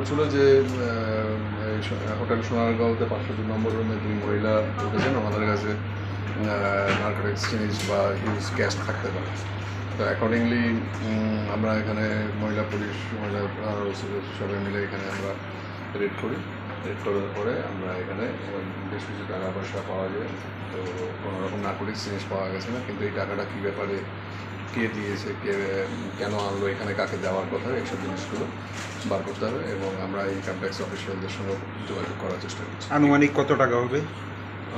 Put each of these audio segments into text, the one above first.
বলছিল যে হোটেল সোনারগাঁওতে 502 নম্বর রুমে 2 মহিলা উঠেছেন, আমাদের কাছে নার্কোটিক্স জিনিস বা হিউজ ক্যাশ থাকতে পারে। তো অ্যাকর্ডিংলি আমরা এখানে মহিলা পুলিশ সবাই মিলে এখানে আমরা রেড করি। রেড করার পরে আমরা এখানে বেশ কিছু টাকা পয়সা পাওয়া যায়। তো কোনো রকম নার্কোটিক্স জিনিস পাওয়া গেছে না, কিন্তু এই টাকাটা কী ব্যাপারে, কে দিয়েছে, কেন আনলো, এখানে কাকে দেওয়ার কথা, এইসব জিনিসগুলো বার করতে হবে এবং আমরা এই ইনকাম ট্যাক্স অফিসিয়ালদের সঙ্গে যোগাযোগ করার চেষ্টা করছি। আনুমানিক কত টাকা হবে?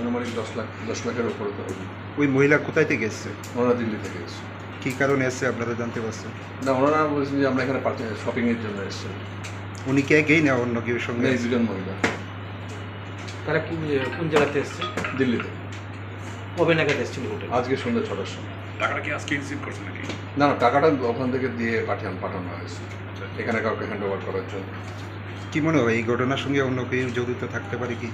আনুমানিক 10 লাখের উপরে তো হবে। ওই মহিলা কোথায় থেকে এসছে? ওনারা দিল্লি থেকে এসছে। কী কারণে এসছে আপনারা জানতে পারছেন? না, ওনারা বলছেন যে আমরা এখানে শপিংয়ের জন্য এসেছি। উনি কে গেই না অন্য কেউ সঙ্গে? এই দুজন মহিলা। তারা কি কোন জায়গাতে এসছে? দিল্লি থেকে। কবে নাগাদ এসেছিল হোটেল? আজকে সন্ধ্যা 6টার সময়। টাকাটা কি আজকে রিসিভ করছেন নাকি? না, টাকাটা ওখান থেকে দিয়ে পাঠানো হয়েছে এখানে কাউকে হ্যান্ড ওভার করার জন্য। কি মনে হয় এই ঘটনার সঙ্গে অন্য কেউ জড়িত থাকতে পারে কি?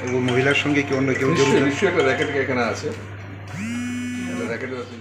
এবং মহিলার সঙ্গে কি অন্য কেউ জড়িত? নিশ্চয়ই একটা র্যাকেট এখানে আছে, র্যাকেট আছে।